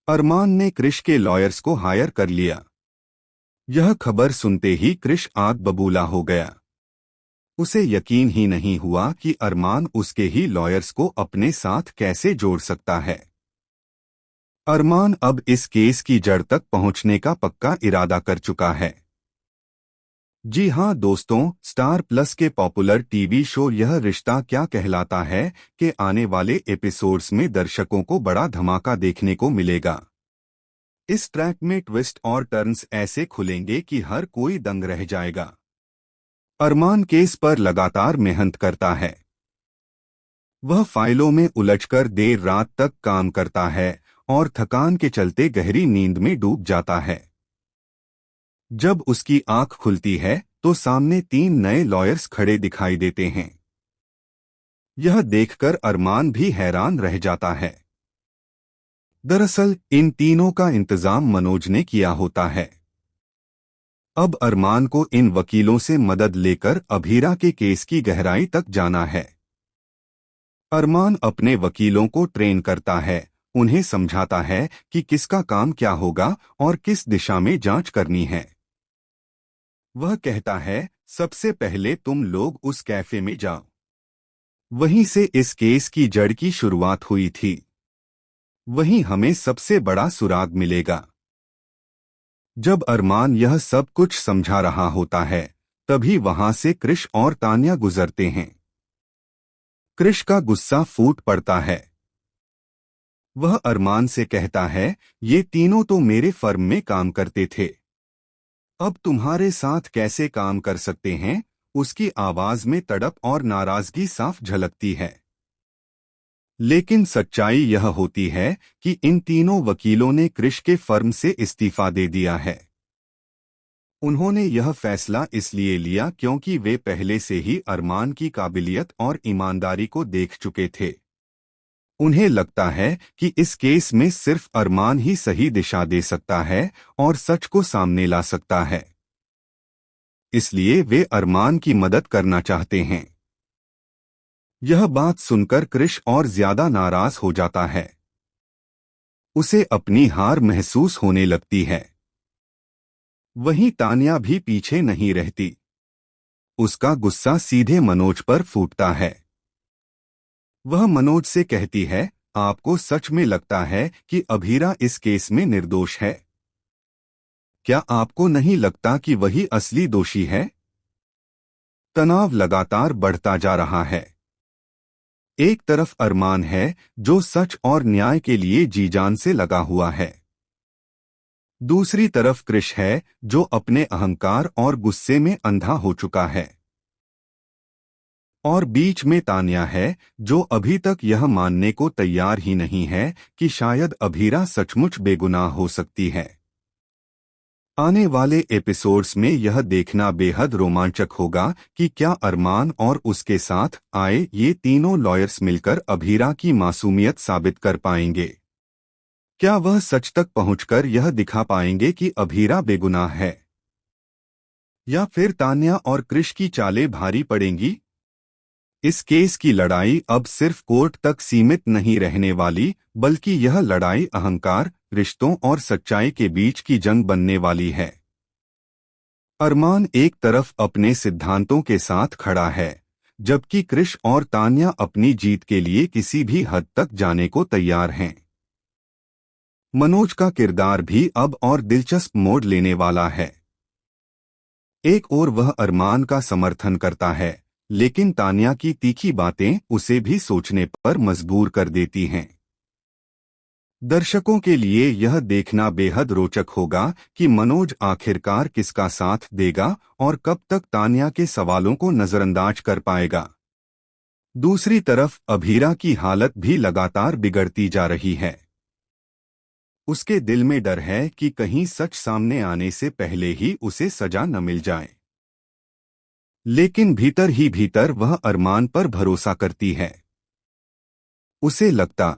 अरमान ने क्रिश के लॉयर्स को हायर कर लिया। यह खबर सुनते ही क्रिश आग बबूला हो गया। उसे यकीन ही नहीं हुआ कि अरमान उसके ही लॉयर्स को अपने साथ कैसे जोड़ सकता है। अरमान अब इस केस की जड़ तक पहुंचने का पक्का इरादा कर चुका है। जी हां दोस्तों, स्टार प्लस के पॉपुलर टीवी शो यह रिश्ता क्या कहलाता है के आने वाले एपिसोड्स में दर्शकों को बड़ा धमाका देखने को मिलेगा। इस ट्रैक में ट्विस्ट और टर्न्स ऐसे खुलेंगे कि हर कोई दंग रह जाएगा। अरमान केस पर लगातार मेहनत करता है। वह फाइलों में उलझकर देर रात तक काम करता है और थकान के चलते गहरी नींद में डूब जाता है। जब उसकी आंख खुलती है तो सामने 3 नए लॉयर्स खड़े दिखाई देते हैं। यह देखकर अरमान भी हैरान रह जाता है। दरअसल इन तीनों का इंतजाम मनोज ने किया होता है। अब अरमान को इन वकीलों से मदद लेकर अभीरा के केस की गहराई तक जाना है। अरमान अपने वकीलों को ट्रेन करता है, उन्हें समझाता है कि किसका काम क्या होगा और किस दिशा में जांच करनी है। वह कहता है, सबसे पहले तुम लोग उस कैफे में जाओ। वहीं से इस केस की जड़ की शुरुआत हुई थी। वहीं हमें सबसे बड़ा सुराग मिलेगा। जब अरमान यह सब कुछ समझा रहा होता है, तभी वहां से क्रिश और तान्या गुजरते हैं। क्रिश का गुस्सा फूट पड़ता है। वह अरमान से कहता है, ये तीनों तो मेरे फर्म में काम करते थे, अब तुम्हारे साथ कैसे काम कर सकते हैं? उसकी आवाज में तड़प और नाराजगी साफ झलकती है। लेकिन सच्चाई यह होती है कि इन तीनों वकीलों ने क्रिश के फर्म से इस्तीफा दे दिया है। उन्होंने यह फैसला इसलिए लिया क्योंकि वे पहले से ही अरमान की काबिलियत और ईमानदारी को देख चुके थे। उन्हें लगता है कि इस केस में सिर्फ अरमान ही सही दिशा दे सकता है और सच को सामने ला सकता है। इसलिए वे अरमान की मदद करना चाहते हैं। यह बात सुनकर क्रिश और ज्यादा नाराज हो जाता है। उसे अपनी हार महसूस होने लगती है। वहीं तान्या भी पीछे नहीं रहती। उसका गुस्सा सीधे मनोज पर फूटता है। वह मनोज से कहती है, आपको सच में लगता है कि अभीरा इस केस में निर्दोष है? क्या आपको नहीं लगता कि वही असली दोषी है? तनाव लगातार बढ़ता जा रहा है। एक तरफ अरमान है जो सच और न्याय के लिए जी जान से लगा हुआ है। दूसरी तरफ क्रिश है जो अपने अहंकार और गुस्से में अंधा हो चुका है। और बीच में तान्या है जो अभी तक यह मानने को तैयार ही नहीं है कि शायद अभीरा सचमुच बेगुनाह हो सकती है। आने वाले एपिसोड्स में यह देखना बेहद रोमांचक होगा कि क्या अरमान और उसके साथ आए ये तीनों लॉयर्स मिलकर अभीरा की मासूमियत साबित कर पाएंगे। क्या वह सच तक पहुंचकर यह दिखा पाएंगे कि अभीरा बेगुनाह है, या फिर तान्या और क्रिश की चालें भारी पड़ेंगी? इस केस की लड़ाई अब सिर्फ कोर्ट तक सीमित नहीं रहने वाली, बल्कि यह लड़ाई अहंकार, रिश्तों और सच्चाई के बीच की जंग बनने वाली है। अरमान एक तरफ अपने सिद्धांतों के साथ खड़ा है, जबकि क्रिश और तान्या अपनी जीत के लिए किसी भी हद तक जाने को तैयार हैं। मनोज का किरदार भी अब और दिलचस्प मोड़ लेने वाला है। एक ओर वह अरमान का समर्थन करता है, लेकिन तान्या की तीखी बातें उसे भी सोचने पर मजबूर कर देती हैं। दर्शकों के लिए यह देखना बेहद रोचक होगा कि मनोज आखिरकार किसका साथ देगा और कब तक तान्या के सवालों को नजरअंदाज कर पाएगा। दूसरी तरफ अभीरा की हालत भी लगातार बिगड़ती जा रही है। उसके दिल में डर है कि कहीं सच सामने आने से पहले ही उसे सजा न मिल जाए। लेकिन भीतर ही भीतर वह अरमान पर भरोसा करती है। उसे लगता